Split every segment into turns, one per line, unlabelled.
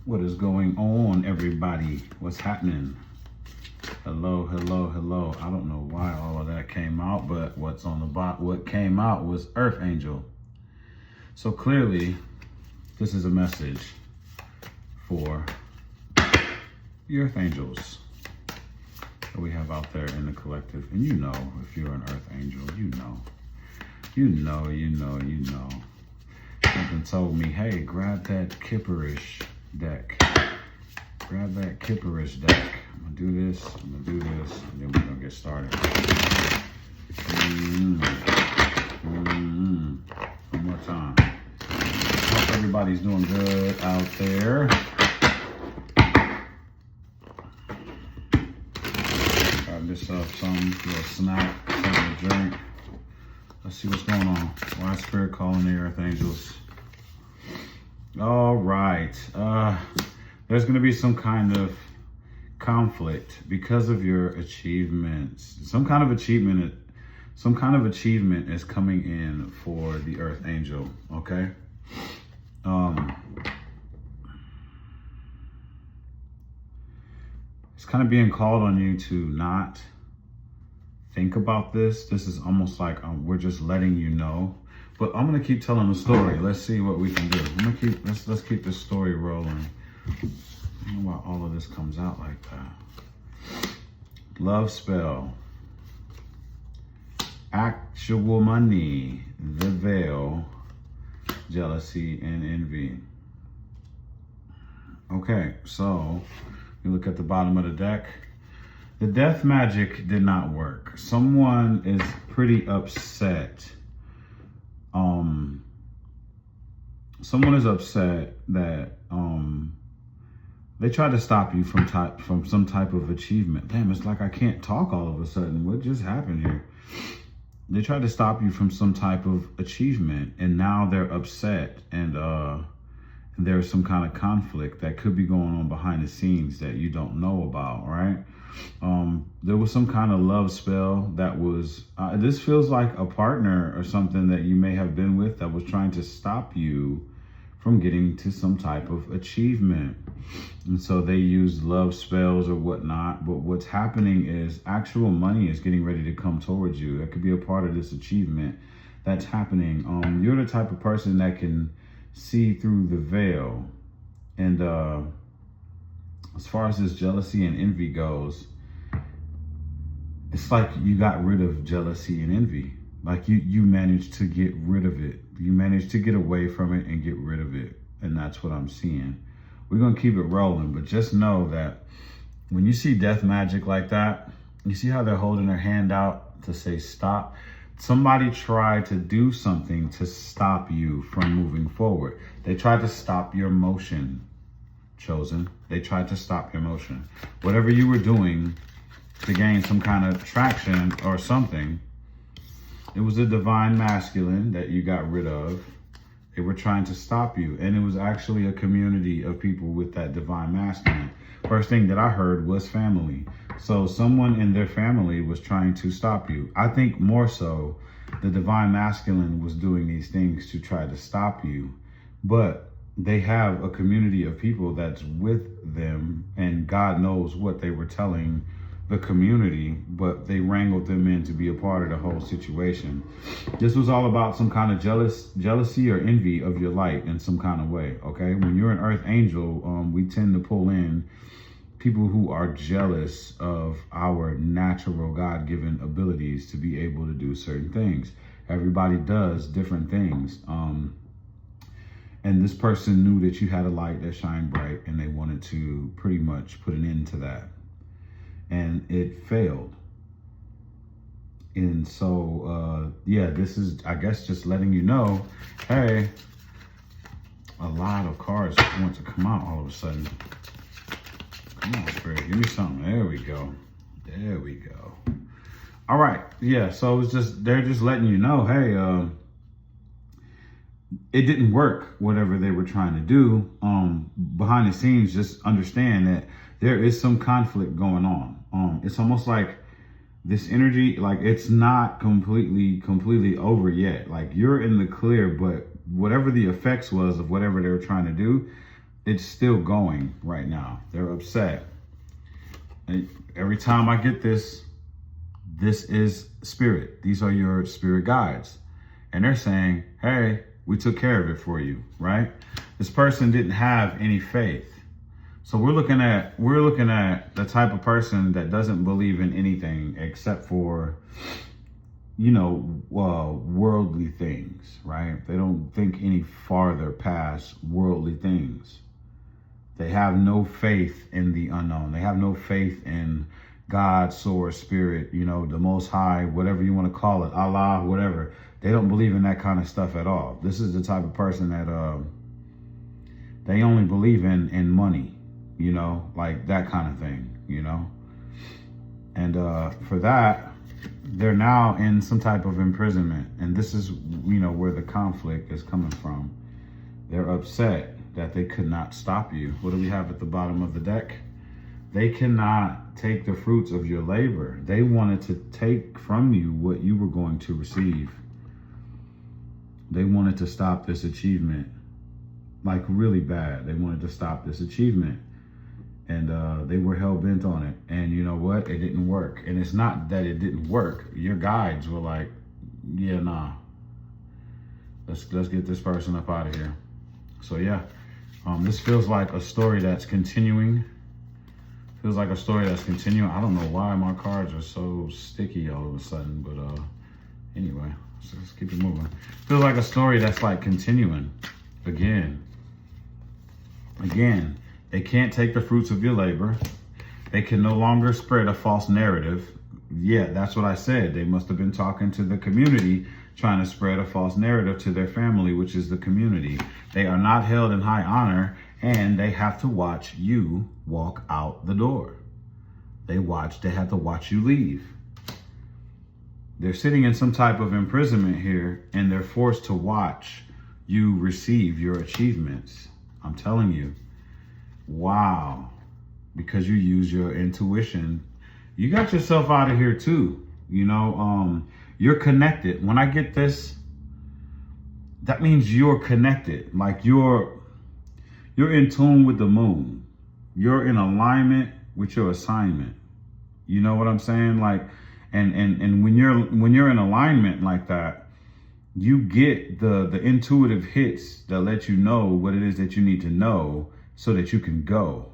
What is going on, everybody? What's happening? Hello, hello, hello. I don't know why all of that came out, but what's on the bottom, what came out was Earth Angel. So clearly, this is a message for the Earth Angels that we have out there in the collective. And you know, if you're an Earth Angel, you know. Something told me, hey, grab that Kipperish deck. Grab that Kipperish deck. I'm gonna do this, and then we're gonna get started. One more time. Hope everybody's doing good out there. Grab yourself some little snack, something to drink. Let's see what's going on. Why is Spirit calling the Earth Angels? All right. There's going to be some kind of conflict because of your achievements. Some kind of achievement is coming in for the Earth Angel. Okay. It's kind of being called on you to not think about this. This is almost like we're just letting you know. But I'm gonna keep telling the story. Let's see what we can do. Let's keep this story rolling. I don't know why all of this comes out like that. Love spell. Actual money. The veil. Jealousy and envy. Okay, so you look at the bottom of the deck. The death magic did not work. Someone is pretty upset. Someone is upset that they tried to stop you from some type of achievement. Damn, it's like I can't talk all of a sudden. What just happened here? They tried to stop you from some type of achievement, and now they're upset, and there's some kind of conflict that could be going on behind the scenes that you don't know about, right? There was some kind of love spell that was, this feels like a partner or something that you may have been with that was trying to stop you from getting to some type of achievement. And so they used love spells or whatnot, but what's happening is actual money is getting ready to come towards you. That could be a part of this achievement that's happening. You're the type of person that can see through the veil. And as far as this jealousy and envy goes, it's like you got rid of jealousy and envy. Like you managed to get rid of it. You managed to get away from it and get rid of it. And that's what I'm seeing. We're going to keep it rolling, but just know that when you see death magic like that, you see how they're holding their hand out to say stop. Somebody tried to do something to stop you from moving forward. They tried to stop your motion, Chosen. They tried to stop your motion. Whatever you were doing to gain some kind of traction or something, it was a divine masculine that you got rid of. They were trying to stop you. And it was actually a community of people with that divine masculine. First thing that I heard was family. So someone in their family was trying to stop you. I think more so the divine masculine was doing these things to try to stop you. But they have a community of people that's with them, and God knows what they were telling the community, but they wrangled them in to be a part of the whole situation. This was all about some kind of jealousy or envy of your light in some kind of way, okay? When you're an Earth Angel, we tend to pull in people who are jealous of our natural God-given abilities to be able to do certain things. Everybody does different things. And this person knew that you had a light that shined bright, and they wanted to pretty much put an end to that. And it failed. And so, yeah, this is, I guess, just letting you know, hey, a lot of cards want to come out all of a sudden. Come on, Spirit, give me something. There we go. There we go. All right. Yeah, so it's just, they're just letting you know, hey, it didn't work, whatever they were trying to do. Behind the scenes, just understand that there is some conflict going on. It's almost like this energy, like it's not completely over yet. Like you're in the clear, but whatever the effects was of whatever they were trying to do, it's still going right now. They're upset. And every time I get this is spirit. These are your spirit guides. And they're saying, hey, we took care of it for you, right? This person didn't have any faith. So we're looking at the type of person that doesn't believe in anything except for, worldly things, right? They don't think any farther past worldly things. They have no faith in the unknown. They have no faith in God, source, spirit, the Most High, whatever you want to call it, Allah, whatever. They don't believe in that kind of stuff at all. This is the type of person that they only believe in money, like that kind of thing, And for that, they're now in some type of imprisonment. And this is, where the conflict is coming from. They're upset that they could not stop you. What do we have at the bottom of the deck? They cannot take the fruits of your labor. They wanted to take from you what you were going to receive. They wanted to stop this achievement, like really bad. They wanted to stop this achievement. And they were hell-bent on it. And you know what? It didn't work. And it's not that it didn't work. Your guides were like, yeah, nah. Let's get this person up out of here. So yeah, this feels like a story that's continuing. Feels like a story that's continuing. I don't know why my cards are so sticky all of a sudden, but anyway, so let's keep it moving. Feels like a story that's like continuing again. They can't take the fruits of your labor. They can no longer spread a false narrative. Yeah, that's what I said. They must have been talking to the community, trying to spread a false narrative to their family, which is the community. They are not held in high honor, and they have to watch you walk out the door. They have to watch you leave. They're sitting in some type of imprisonment here, and they're forced to watch you receive your achievements. I'm telling you. Wow. Because you use your intuition. You got yourself out of here too. You're connected. When I get this, that means you're connected. Like you're in tune with the moon. You're in alignment with your assignment. You know what I'm saying? Like, and when you're in alignment like that, you get the intuitive hits that let you know what it is that you need to know so that you can go.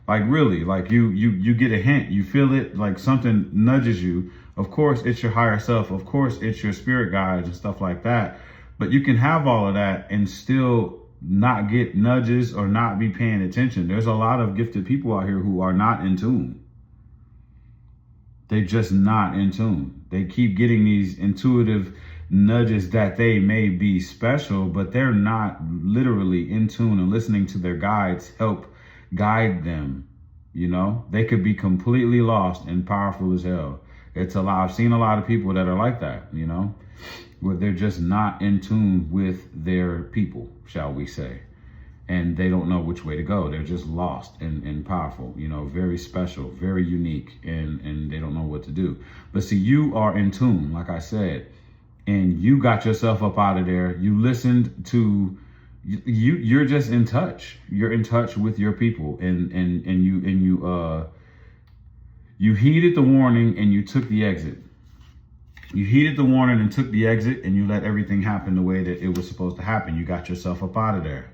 Like really, like you get a hint, you feel it, like something nudges you. Of course, it's your higher self. Of course, it's your spirit guides and stuff like that. But you can have all of that and still not get nudges or not be paying attention. There's a lot of gifted people out here who are not in tune. They're just not in tune. They keep getting these intuitive nudges that they may be special, but they're not literally in tune and listening to their guides help guide them. They could be completely lost and powerful as hell. I've seen a lot of people that are like that, where they're just not in tune with their people, shall we say. And they don't know which way to go. They're just lost and powerful, very special, very unique, and they don't know what to do. But see, you are in tune, like I said, and you got yourself up out of there. You listened to, you're just in touch. You're in touch with your people, and you heeded the warning and you took the exit. You heeded the warning and took the exit, and you let everything happen the way that it was supposed to happen. You got yourself up out of there.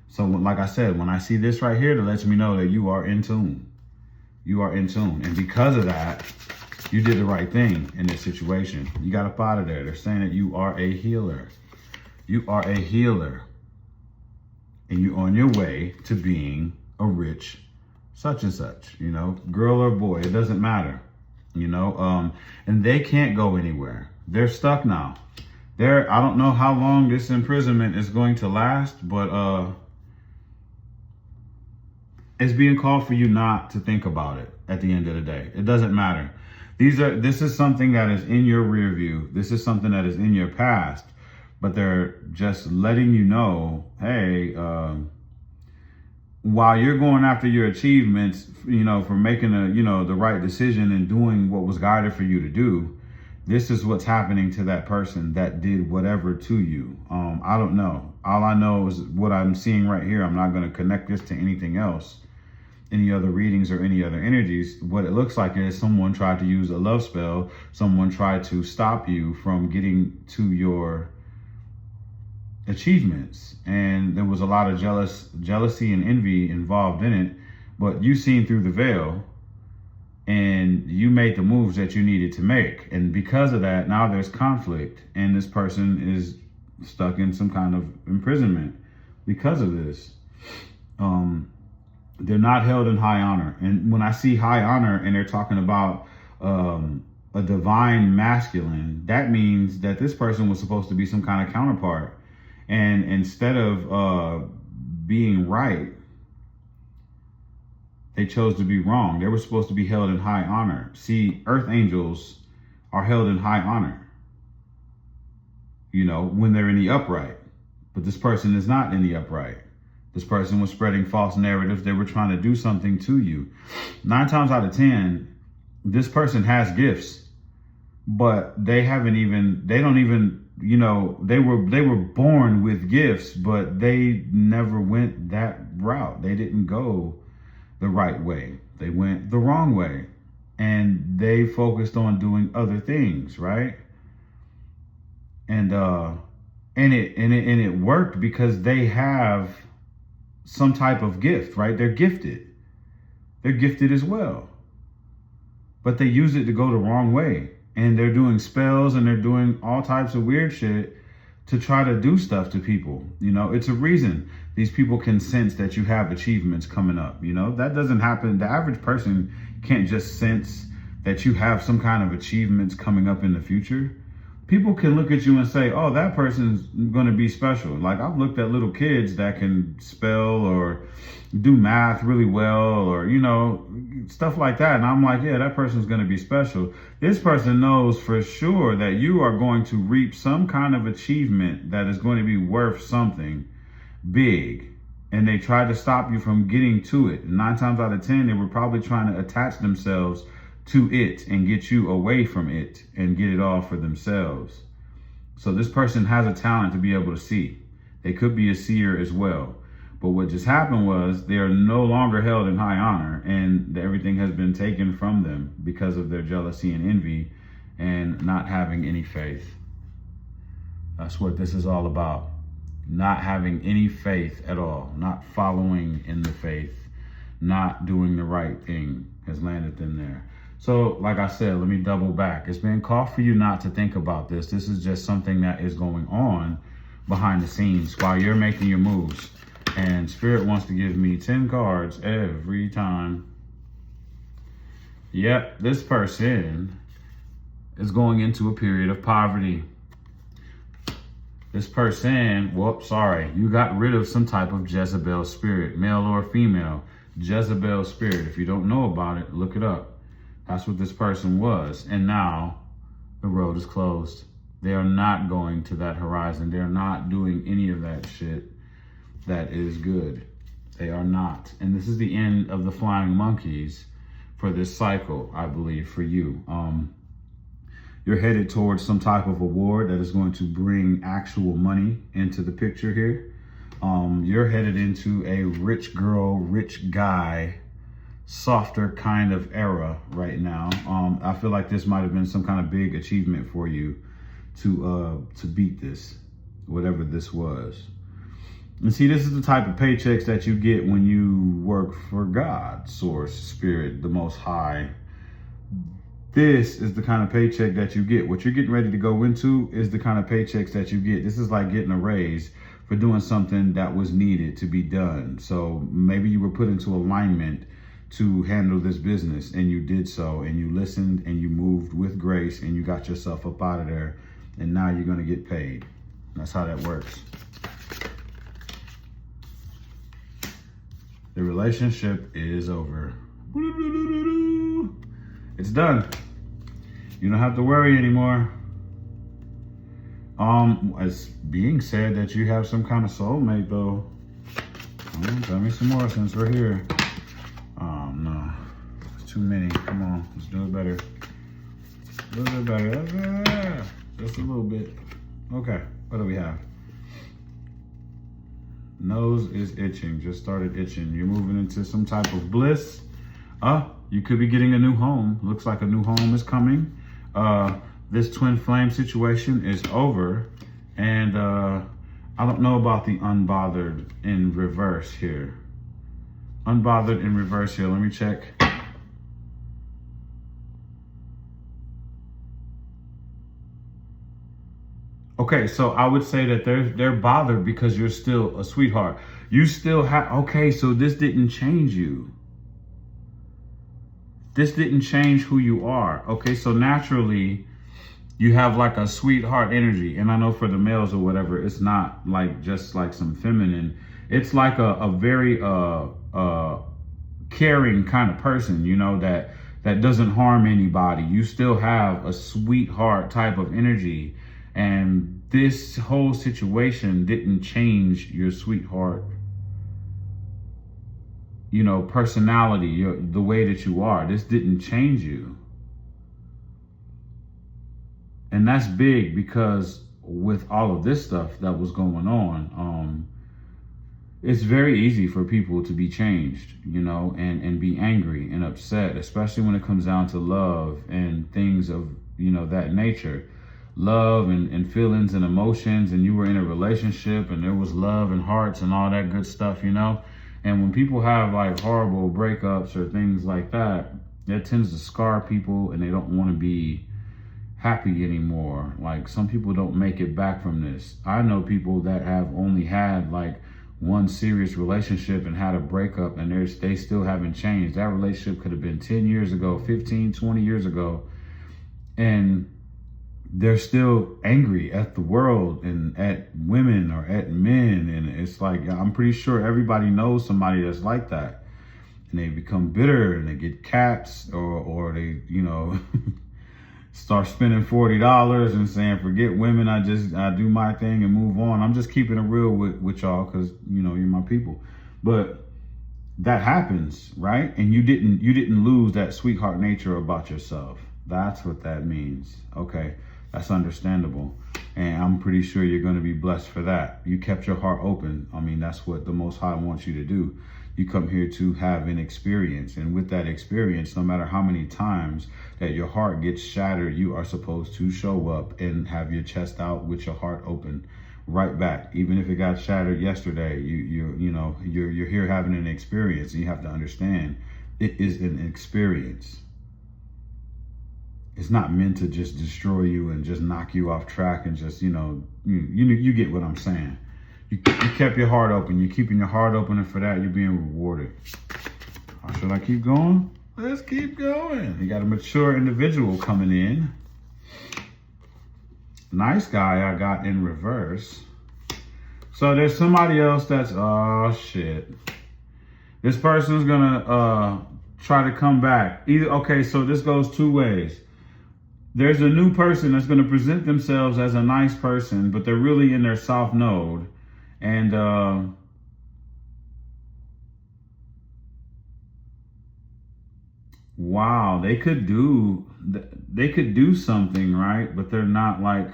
So like I said, when I see this right here, that lets me know that you are in tune. You are in tune. And because of that, you did the right thing in this situation. You got up out of there. They're saying that you are a healer. You are a healer. And you're on your way to being a rich such and such, girl or boy, it doesn't matter, and they can't go anywhere. They're stuck now. I don't know how long this imprisonment is going to last, but it's being called for you not to think about it at the end of the day. It doesn't matter. This is something that is in your rear view. This is something that is in your past, but they're just letting you know, hey, while you're going after your achievements, for making the right decision and doing what was guided for you to do, This is what's happening to that person that did whatever to you. I don't know. All I know is what I'm seeing right here. I'm not going to connect this to anything else, any other readings or any other energies. What it looks like is someone tried to use a love spell. Someone tried to stop you from getting to your achievements. And there was a lot of jealousy and envy involved in it. But you seen through the veil, and you made the moves that you needed to make. And because of that, now there's conflict, and this person is stuck in some kind of imprisonment because of this. They're not held in high honor. And when I see high honor and they're talking about a divine masculine, that means that this person was supposed to be some kind of counterpart. And instead of being right, they chose to be wrong. They were supposed to be held in high honor. See, earth angels are held in high honor, you know, when they're in the upright. But this person is not in the upright. This person was spreading false narratives. They were trying to do something to you. 9 times out of 10, this person has gifts, but they don't even, you know, they were born with gifts, but they never went that route. They didn't go the right way. They went the wrong way, and they focused on doing other things, right? And it worked because they have some type of gift, right? They're gifted as well, but they use it to go the wrong way, and they're doing spells and they're doing all types of weird shit to try to do stuff to people. You know, it's a reason these people can sense that you have achievements coming up. You know, that doesn't happen. The average person can't just sense that you have some kind of achievements coming up in the future. People can look at you and say, oh, that person's going to be special. Like, I've looked at little kids that can spell or do math really well, or, you know, stuff like that. And I'm like, yeah, that person's going to be special. This person knows for sure that you are going to reap some kind of achievement that is going to be worth something big. And they tried to stop you from getting to it. 9 times out of 10, they were probably trying to attach themselves to it and get you away from it and get it all for themselves. So this person has a talent to be able to see. They could be a seer as well. But what just happened was they are no longer held in high honor, and everything has been taken from them because of their jealousy and envy and not having any faith. That's what this is all about. Not having any faith at all, not following in the faith, not doing the right thing has landed them there. So, like I said, let me double back. It's been called for you not to think about this. This is just something that is going on behind the scenes while you're making your moves. And Spirit wants to give me 10 cards every time. Yep, this person is going into a period of poverty. This person, you got rid of some type of Jezebel spirit, male or female. Jezebel spirit. If you don't know about it, look it up. That's what this person was. And now the road is closed. They are not going to that horizon. They're not doing any of that shit that is good. They are not. And this is the end of the flying monkeys for this cycle, I believe, for you. You're headed towards some type of award that is going to bring actual money into the picture here. You're headed into a rich girl, rich guy, softer kind of era right now. I feel like this might have been some kind of big achievement for you to beat this, whatever this was. And see, this is the type of paychecks that you get when you work for God, Source, Spirit, the Most High. This is the kind of paycheck that you get. What you're getting ready to go into is the kind of paychecks that you get. This is like getting a raise for doing something that was needed to be done. So maybe you were put into alignment to handle this business, and you did so, and you listened, and you moved with grace, and you got yourself up out of there, and now you're going to get paid. That's how that works. The relationship is over. It's done. You don't have to worry anymore. It's being said that you have some kind of soulmate, though. Tell me some more since we're here. No, it's too many. Come on, let's do it better. A little bit better. Just a little bit. Okay, what do we have? Nose is itching, just started itching. You're moving into some type of bliss. You could be getting a new home. Looks like a new home is coming. This twin flame situation is over. And I don't know about the unbothered in reverse here. Unbothered in reverse here, let me check. Okay, so I would say that they're bothered because you're still a sweetheart. You still have, okay, so this didn't change you. This didn't change who you are. Okay, so naturally you have like a sweetheart energy. And I know for the males or whatever, it's not like just like some feminine. It's like a very caring kind of person, you know, that doesn't harm anybody. You still have a sweetheart type of energy. And this whole situation didn't change your sweetheart, you know, personality, the way that you are. This didn't change you. And that's big because with all of this stuff that was going on, it's very easy for people to be changed, you know, and be angry and upset, especially when it comes down to love and things of, you know, that nature. Love and feelings and emotions, and you were in a relationship and there was love and hearts and all that good stuff, you know. And when people have like horrible breakups or things like that, that tends to scar people and they don't want to be happy anymore. Like some people don't make it back from this. I know people that have only had like one serious relationship and had a breakup and they still haven't changed. That relationship could have been 10 years ago, 15, 20 years ago. And they're still angry at the world and at women or at men. And it's like, I'm pretty sure everybody knows somebody that's like that. And they become bitter and they get cats or they, you know, start spending $40 and saying, forget women. I do my thing and move on. I'm just keeping it real with y'all because, you know, you're my people. But that happens, right? And you didn't lose that sweetheart nature about yourself. That's what that means. Okay. That's understandable. And I'm pretty sure you're going to be blessed for that. You kept your heart open. I mean, that's what the Most High wants you to do. You come here to have an experience. And with that experience, no matter how many times that your heart gets shattered, you are supposed to show up and have your chest out with your heart open right back. Even if it got shattered yesterday, you're here having an experience. And you have to understand it is an experience. It's not meant to just destroy you and just knock you off track and just, you get what I'm saying. You kept your heart open. You're keeping your heart open, and for that, you're being rewarded. Should I keep going? Let's keep going. You got a mature individual coming in. Nice guy I got in reverse. So there's somebody else that's, oh shit. This person's gonna try to come back. Okay, so this goes two ways. There's a new person that's going to present themselves as a nice person, but they're really in their south node. And wow, they could do something, right? But they're not like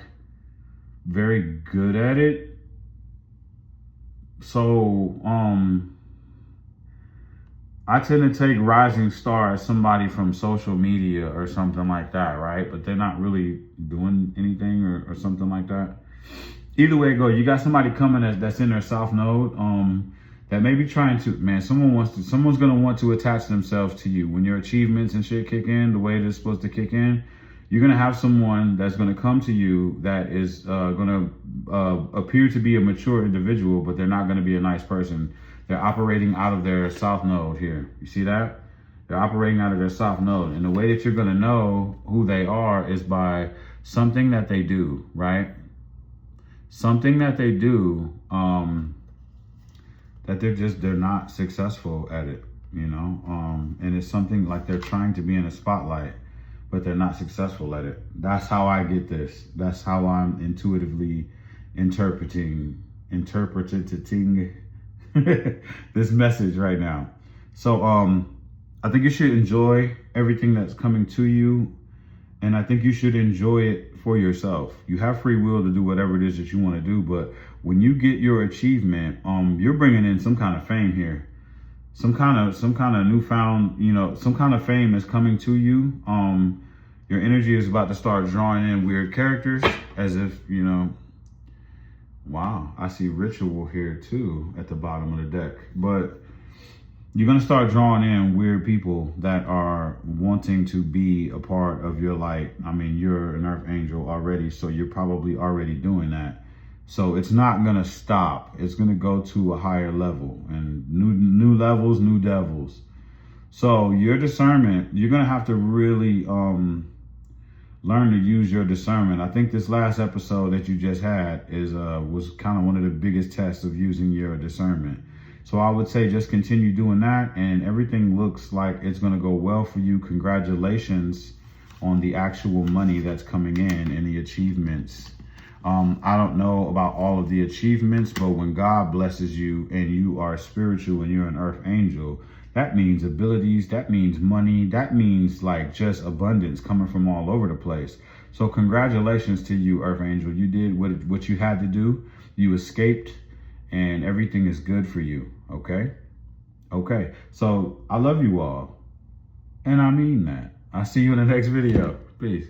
very good at it. So I tend to take rising star as somebody from social media or something like that, right? But they're not really doing anything or something like that. Either way it goes, you got somebody coming that's in their south node that may be trying to, man, someone's going to want to attach themselves to you. When your achievements and shit kick in, the way it's supposed to kick in, you're going to have someone that's going to come to you that is going to appear to be a mature individual, but they're not going to be a nice person. They're operating out of their south node here. You see that? They're operating out of their south node. And the way that you're going to know who they are is by something that they do, right? Something that they do that they're not successful at it, you know? And it's something like they're trying to be in a spotlight, but they're not successful at it. That's how I get this. That's how I'm intuitively interpreting this message right now. So I think you should enjoy everything that's coming to you And I think you should enjoy it for yourself. You have free will to do whatever it is that you want to do. But when you get your achievement, you're bringing in some kind of fame here. Some kind of newfound, some kind of fame is coming to you. Your energy is about to start drawing in weird characters as if, wow, I see ritual here too at the bottom of the deck. But you're going to start drawing in weird people that are wanting to be a part of your light. I mean, you're an earth angel already, so you're probably already doing that. So it's not going to stop. It's going to go to a higher level, and new levels, new devils. So your discernment, you're going to have to really learn to use your discernment. I think this last episode that you just had was kind of one of the biggest tests of using your discernment. So I would say just continue doing that, and everything looks like it's going to go well for you. Congratulations on the actual money that's coming in and the achievements. I don't know about all of the achievements, but when God blesses you and you are spiritual and you're an earth angel, that means abilities, that means money, that means like just abundance coming from all over the place. So congratulations to you, earth angel. You did what you had to do. You escaped, and everything is good for you. Okay. So I love you all, and I mean that. I'll see you in the next video. Peace.